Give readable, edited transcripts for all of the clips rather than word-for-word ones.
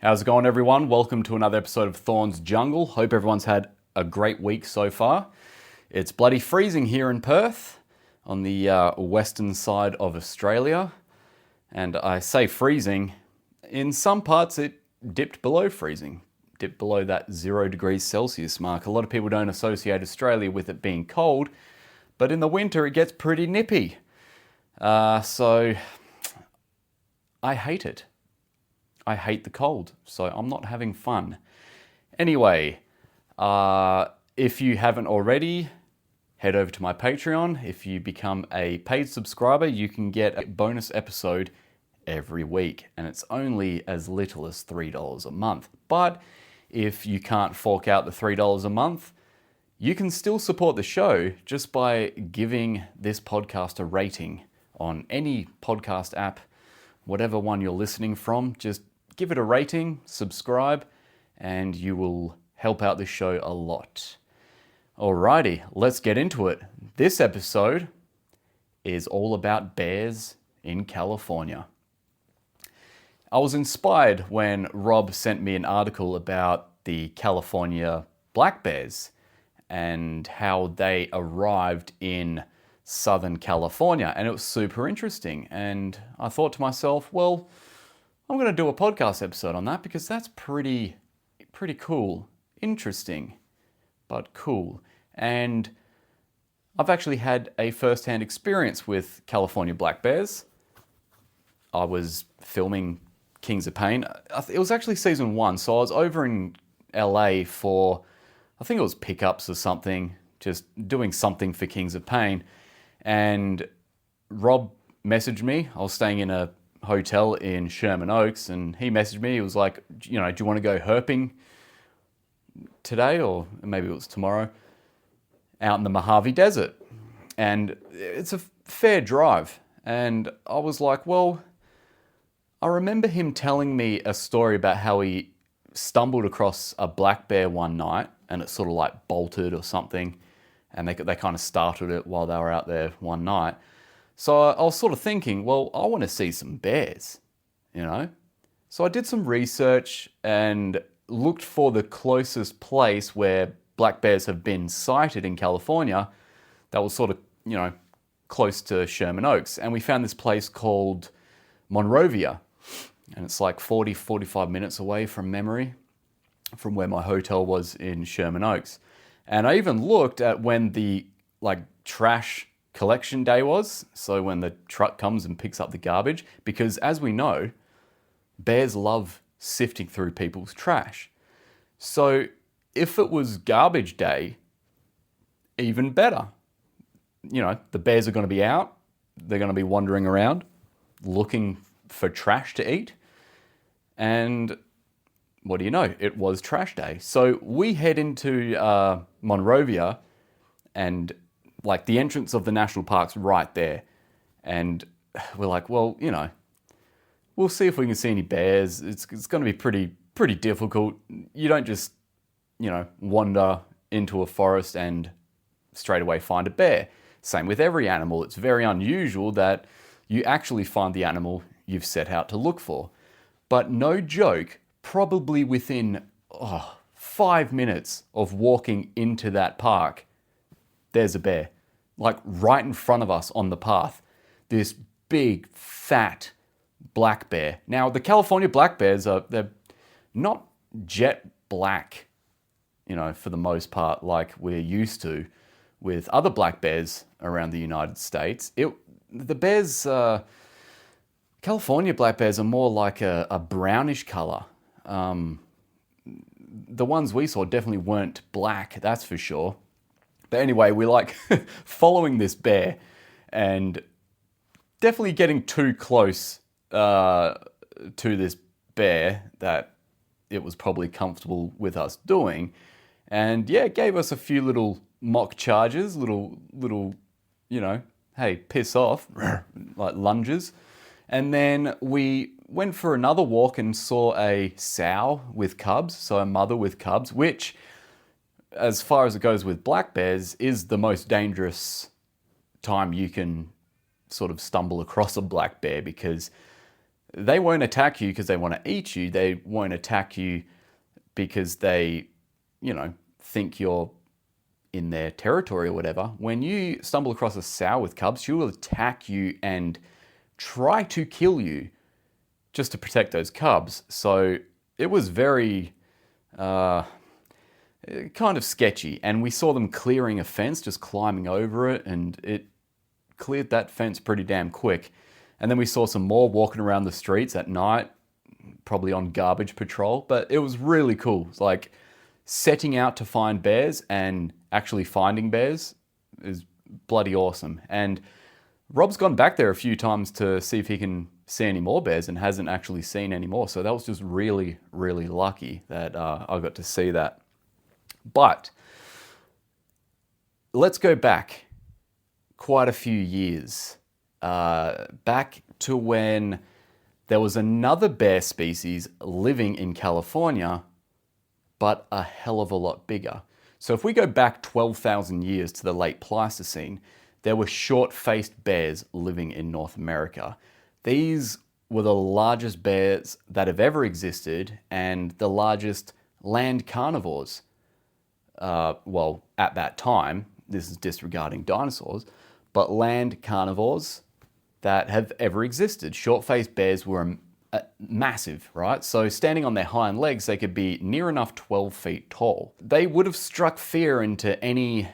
How's it going, everyone? Welcome to another episode of Thorn's Jungle. Hope everyone's had a great week so far. It's bloody freezing here in Perth on the western side of Australia. And I say freezing, in some parts it dipped below freezing, dipped below that 0 degrees Celsius mark. A lot of people don't associate Australia with it being cold, but in the winter it gets pretty nippy. So I hate it. I hate the cold, so I'm not having fun. Anyway, if you haven't already, head over to my Patreon. If you become a paid subscriber, you can get a bonus episode every week, and it's only as little as $3 a month. But if you can't fork out the $3 a month, you can still support the show just by giving this podcast a rating on any podcast app, whatever one you're listening from. Just give it a rating, subscribe, and you will help out the show a lot. Alrighty, let's get into it. This episode is all about bears in California. I was inspired when Rob sent me an article about the California black bears and how they arrived in Southern California, and it was super interesting. And I thought to myself, well, I'm going to do a podcast episode on that because that's pretty cool. Interesting, but cool. And I've actually had a first-hand experience with California black bears. I was filming Kings of Pain. It was actually season 1, so I was over in LA for, I think it was pickups or something, just doing something for Kings of Pain. And Rob messaged me. I was staying in a hotel in Sherman Oaks, and he messaged me. He was like, do you want to go herping today, or maybe it was tomorrow, out in the Mojave Desert? And it's a fair drive. And I was like, well, I remember him telling me a story about how he stumbled across a black bear one night, and it sort of like bolted or something, and they kind of started it while they were out there one night. So I was sort of thinking, well, I want to see some bears, So I did some research and looked for the closest place where black bears have been sighted in California that was sort of, close to Sherman Oaks. And we found this place called Monrovia. And it's like 45 minutes away from memory, from where my hotel was in Sherman Oaks. And I even looked at when the trash collection day was, so when the truck comes and picks up the garbage, because as we know, bears love sifting through people's trash. So if it was garbage day, even better. The bears are going to be out, they're going to be wandering around looking for trash to eat, and what do you know, it was trash day. So we head into Monrovia, and the entrance of the national park's right there. And we're like, well, we'll see if we can see any bears. It's going to be pretty difficult. You don't just, wander into a forest and straight away find a bear. Same with every animal. It's very unusual that you actually find the animal you've set out to look for. But no joke, probably within 5 minutes of walking into that park, there's a bear. Right in front of us on the path. This big, fat black bear. Now, the California black bears they're not jet black, for the most part, like we're used to with other black bears around the United States. California black bears are more like a brownish color. The ones we saw definitely weren't black, that's for sure. But anyway, we're following this bear and definitely getting too close to this bear that it was probably comfortable with us doing. And yeah, it gave us a few little mock charges, little, hey, piss off, lunges. And then we went for another walk and saw a sow with cubs, so a mother with cubs, which, as far as it goes with black bears, is the most dangerous time you can sort of stumble across a black bear, because they won't attack you because they want to eat you. They won't attack you because they, think you're in their territory or whatever. When you stumble across a sow with cubs, she will attack you and try to kill you just to protect those cubs. So it was very kind of sketchy. And we saw them clearing a fence, just climbing over it, and it cleared that fence pretty damn quick. And then we saw some more walking around the streets at night, probably on garbage patrol. But it was really cool. It's like setting out to find bears and actually finding bears is bloody awesome. And Rob's gone back there a few times to see if he can see any more bears and hasn't actually seen any more. So that was just really, really lucky that I got to see that. But let's go back quite a few years. Back to when there was another bear species living in California, but a hell of a lot bigger. So if we go back 12,000 years to the late Pleistocene, there were short-faced bears living in North America. These were the largest bears that have ever existed and the largest land carnivores. Well, at that time, this is disregarding dinosaurs, but land carnivores that have ever existed. Short-faced bears were massive, right? So standing on their hind legs, they could be near enough 12 feet tall. They would have struck fear into any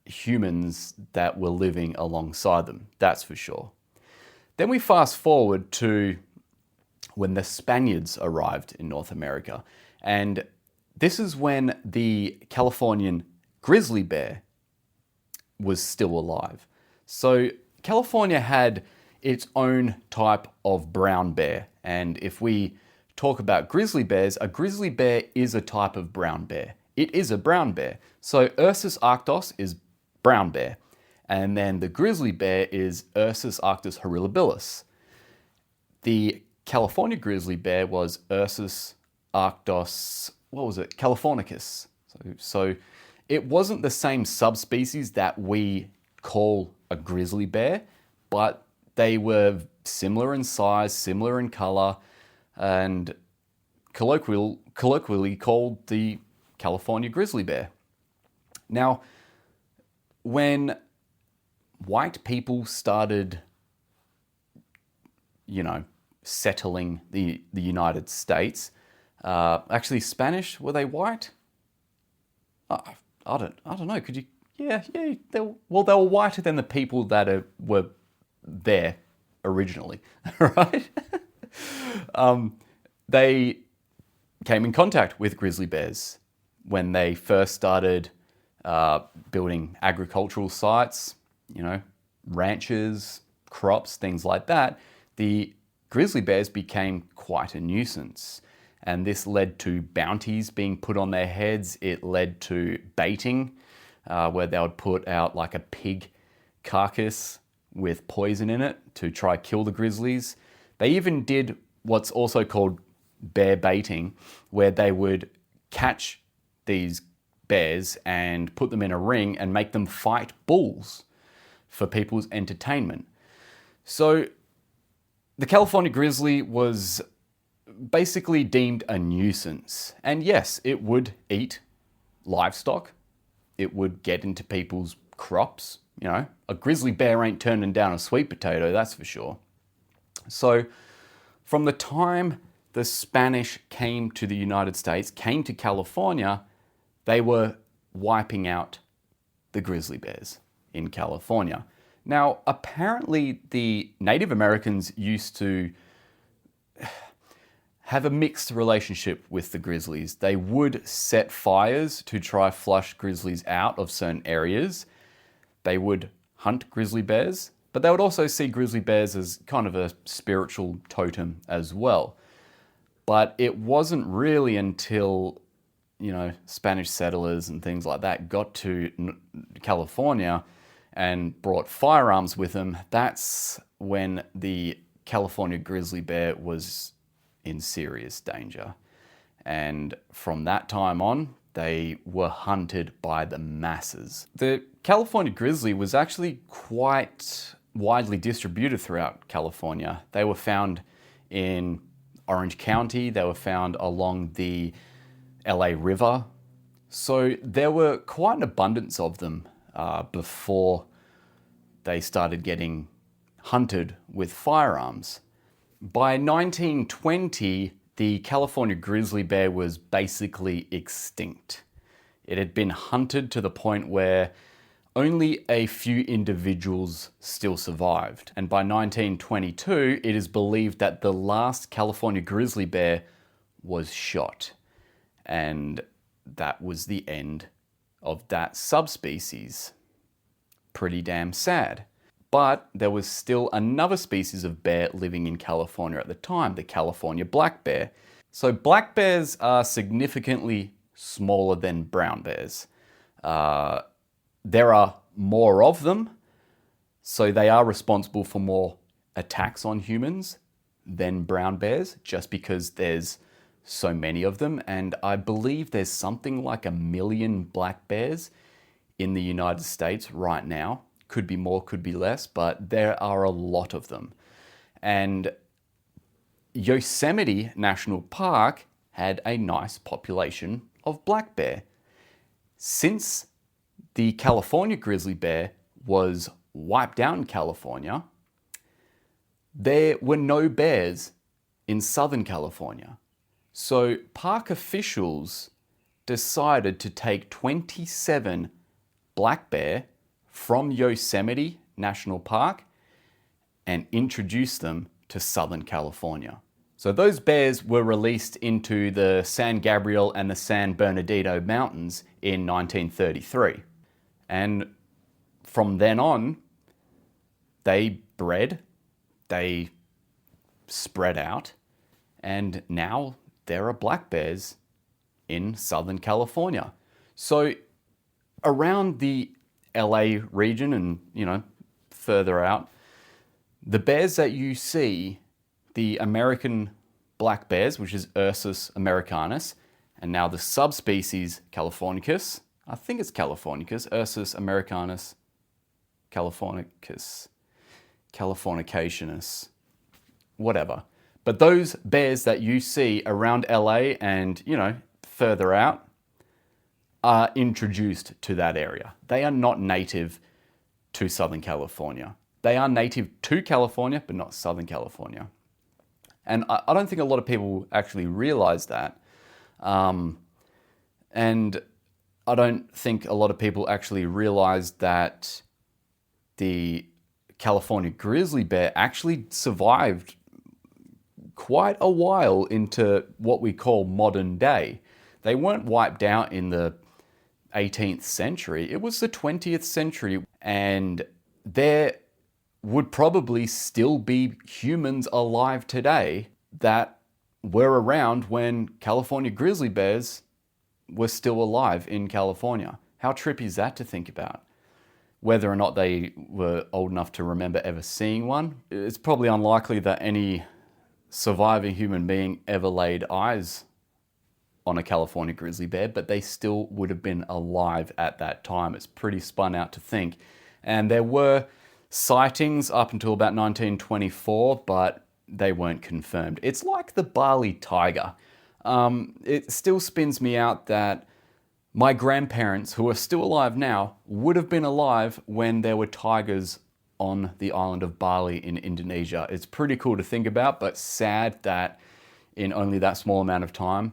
humans that were living alongside them, that's for sure. Then we fast forward to when the Spaniards arrived in North America. And this is when the Californian grizzly bear was still alive. So California had its own type of brown bear. And if we talk about grizzly bears, a grizzly bear is a type of brown bear. It is a brown bear. So Ursus arctos is brown bear. And then the grizzly bear is Ursus arctos horribilis. The California grizzly bear was Ursus arctos, californicus. So it wasn't the same subspecies that we call a grizzly bear, but they were similar in size, similar in color, and colloquially called the California grizzly bear. Now, when white people started, settling the United States, actually Spanish, were they white? I don't know. Could you? Yeah. They were whiter than the people that were there originally, right? They came in contact with grizzly bears when they first started building agricultural sites, ranches, crops, things like that. The grizzly bears became quite a nuisance. And this led to bounties being put on their heads. It led to baiting, where they would put out like a pig carcass with poison in it to try kill the grizzlies. They even did what's also called bear baiting, where they would catch these bears and put them in a ring and make them fight bulls for people's entertainment. So the California grizzly was basically deemed a nuisance. And yes, it would eat livestock. It would get into people's crops. A grizzly bear ain't turning down a sweet potato, that's for sure. So from the time the Spanish came to the United States, came to California, they were wiping out the grizzly bears in California. Now, apparently the Native Americans used to have a mixed relationship with the grizzlies. They would set fires to try flush grizzlies out of certain areas. They would hunt grizzly bears, but they would also see grizzly bears as kind of a spiritual totem as well. But it wasn't really until, Spanish settlers and things like that got to California and brought firearms with them. That's when the California grizzly bear was in serious danger. And from that time on, they were hunted by the masses. The California grizzly was actually quite widely distributed throughout California. They were found in Orange County, they were found along the LA River. So there were quite an abundance of them before they started getting hunted with firearms. By 1920, the California grizzly bear was basically extinct. It had been hunted to the point where only a few individuals still survived. And by 1922, it is believed that the last California grizzly bear was shot. And that was the end of that subspecies. Pretty damn sad. But there was still another species of bear living in California at the time, the California black bear. So black bears are significantly smaller than brown bears. There are more of them, so they are responsible for more attacks on humans than brown bears, just because there's so many of them. And I believe there's something like 1 million black bears in the United States right now. Could be more, could be less, but there are a lot of them. And Yosemite National Park had a nice population of black bear. Since the California grizzly bear was wiped out in California, there were no bears in Southern California. So park officials decided to take 27 black bear from Yosemite National Park and introduce them to Southern California. So those bears were released into the San Gabriel and the San Bernardino Mountains in 1933. And from then on, they bred, they spread out, and now there are black bears in Southern California. So around the LA region and, further out, the bears that you see, the American black bears, which is Ursus americanus, and now the subspecies Californicus, I think it's Californicus, Ursus americanus, Californicus, Californicationus, whatever. But those bears that you see around LA and, further out are introduced to that area. They are not native to Southern California. They are native to California, but not Southern California. And I don't think a lot of people actually realize that. And I don't think a lot of people actually realize that the California grizzly bear actually survived quite a while into what we call modern day. They weren't wiped out in the 18th century. It was the 20th century, and there would probably still be humans alive today that were around when California grizzly bears were still alive in California. How trippy is that to think about? Whether or not they were old enough to remember ever seeing one, it's probably unlikely that any surviving human being ever laid eyes on a California grizzly bear, but they still would have been alive at that time. It's pretty spun out to think. And there were sightings up until about 1924, but they weren't confirmed. It's like the Bali tiger. It still spins me out that my grandparents, who are still alive now, would have been alive when there were tigers on the island of Bali in Indonesia. It's pretty cool to think about, but sad that in only that small amount of time,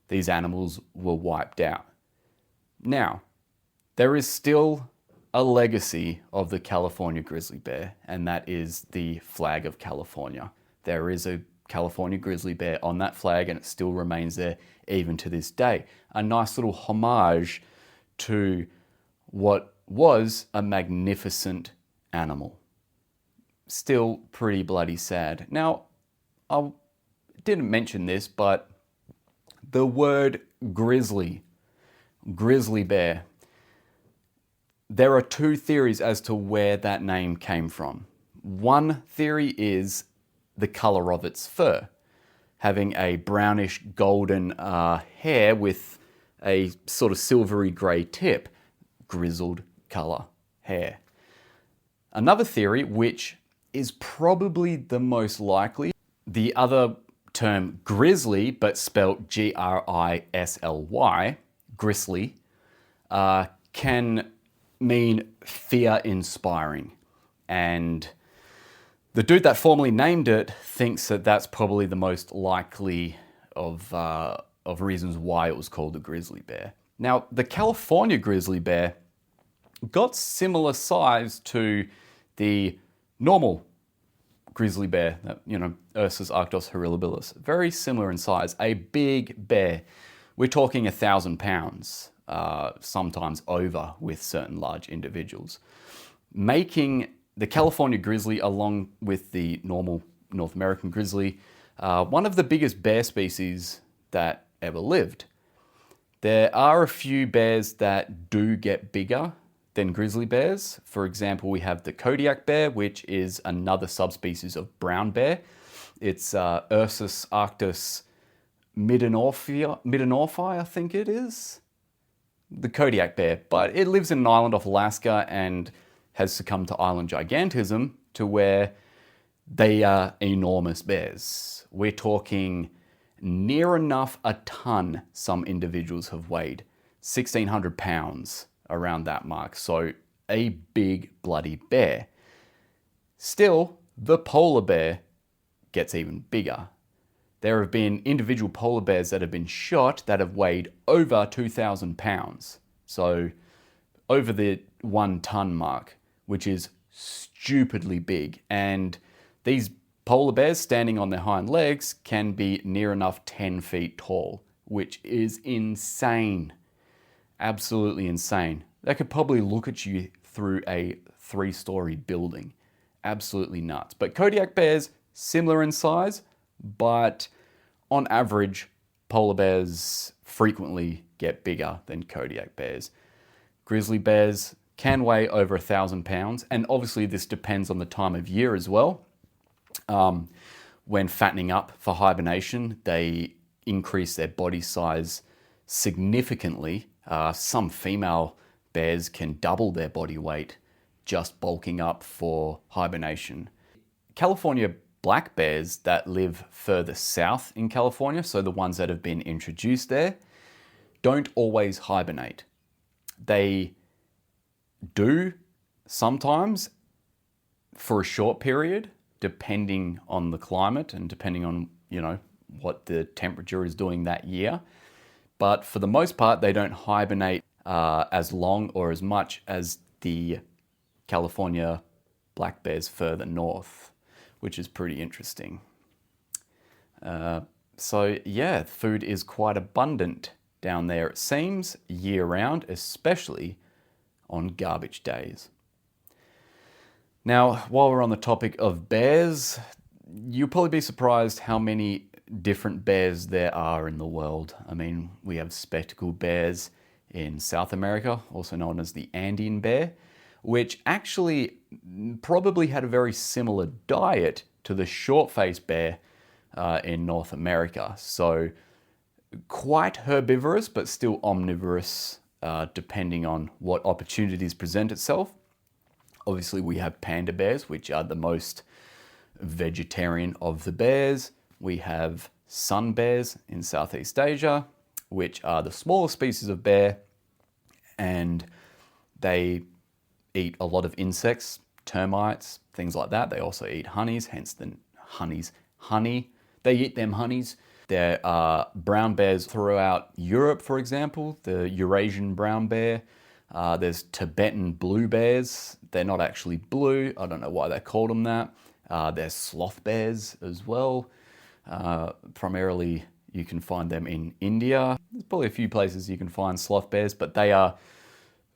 these animals were wiped out. Now, there is still a legacy of the California grizzly bear, and that is the flag of California. There is a California grizzly bear on that flag, and it still remains there even to this day. A nice little homage to what was a magnificent animal. Still pretty bloody sad. Now, I didn't mention this, but the word grizzly bear, there are two theories as to where that name came from. One theory is the color of its fur, having a brownish golden hair with a sort of silvery grey tip, grizzled color hair. Another theory, which is probably the most likely, the other term grizzly, but spelled Grisly, grizzly, can mean fear-inspiring. And the dude that formerly named it thinks that that's probably the most likely of reasons why it was called a grizzly bear. Now, the California grizzly bear got similar size to the normal grizzly bear, Ursus arctos horribilis. Very similar in size, a big bear. We're talking 1,000 pounds, sometimes over with certain large individuals. Making the California grizzly, along with the normal North American grizzly, one of the biggest bear species that ever lived. There are a few bears that do get bigger than grizzly bears. For example, we have the Kodiak bear, which is another subspecies of brown bear. It's Ursus arctos midonorfi, I think it is. The Kodiak bear, but it lives in an island off Alaska and has succumbed to island gigantism to where they are enormous bears. We're talking near enough a ton some individuals have weighed. 1,600 pounds, around that mark. So a big bloody bear. Still, the polar bear gets even bigger. There have been individual polar bears that have been shot that have weighed over 2,000 pounds. So over the 1 ton mark, which is stupidly big. And these polar bears standing on their hind legs can be near enough 10 feet tall, which is insane. Absolutely insane. They could probably look at you through a 3-story building. Absolutely nuts. But Kodiak bears, similar in size, but on average, polar bears frequently get bigger than Kodiak bears. Grizzly bears can weigh over 1,000 pounds, and obviously this depends on the time of year as well. When fattening up for hibernation, they increase their body size significantly. Some female bears can double their body weight just bulking up for hibernation. California black bears that live further south in California, so the ones that have been introduced there, don't always hibernate. They do sometimes for a short period, depending on the climate and depending on, what the temperature is doing that year. But for the most part, they don't hibernate as long or as much as the California black bears further north, which is pretty interesting. So yeah, food is quite abundant down there, it seems, year round, especially on garbage days. Now, while we're on the topic of bears, you'll probably be surprised how many different bears there are in the world. I mean, we have spectacled bears in South America, also known as the Andean bear, which actually probably had a very similar diet to the short-faced bear in North America. So quite herbivorous, but still omnivorous, depending on what opportunities present itself. Obviously, we have panda bears, which are the most vegetarian of the bears. We have sun bears in Southeast Asia, which are the smallest species of bear, and they eat a lot of insects, termites, things like that. They also eat honeys, hence the honey. They eat them honeys. There are brown bears throughout Europe, for example, the Eurasian brown bear. There's Tibetan blue bears. They're not actually blue. I don't know why they called them that. There's sloth bears as well. Primarily, you can find them in India. There's probably a few places you can find sloth bears, but they are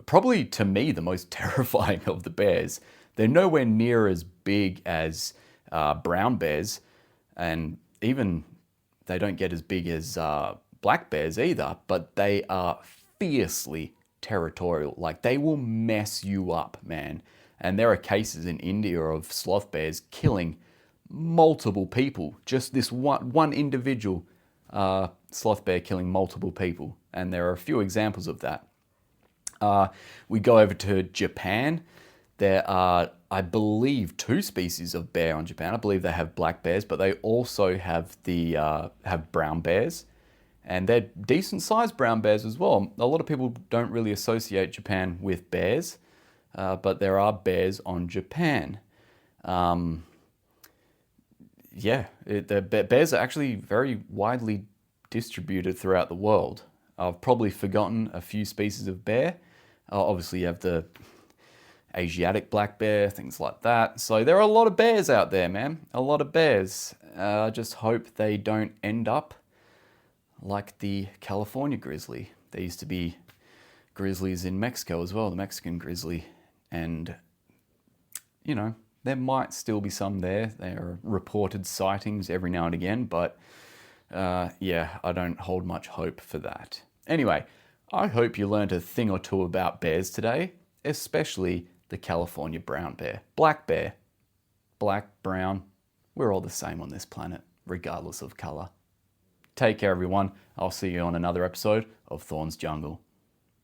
probably, to me, the most terrifying of the bears. They're nowhere near as big as brown bears, and even they don't get as big as black bears either, but they are fiercely territorial. Like, they will mess you up, man. And there are cases in India of sloth bears killing multiple people. Just this one individual sloth bear killing multiple people. And there are a few examples of that. We go over to Japan. There are I believe, 2 species of bear on Japan. I believe they have black bears, but they also have have brown bears, and they're decent-sized brown bears as well. A lot of people don't really associate Japan with bears, but there are bears on Japan. Yeah, the bears are actually very widely distributed throughout the world. I've probably forgotten a few species of bear. Obviously, you have the Asiatic black bear, things like that. So there are a lot of bears out there, man. A lot of bears. I just hope they don't end up like the California grizzly. There used to be grizzlies in Mexico as well, the Mexican grizzly. And, you know, there might still be some there. There are reported sightings every now and again, but yeah, I don't hold much hope for that. Anyway, I hope you learned a thing or two about bears today, especially the California brown bear. Black, brown, we're all the same on this planet, regardless of colour. Take care, everyone. I'll see you on another episode of Thorn's Jungle.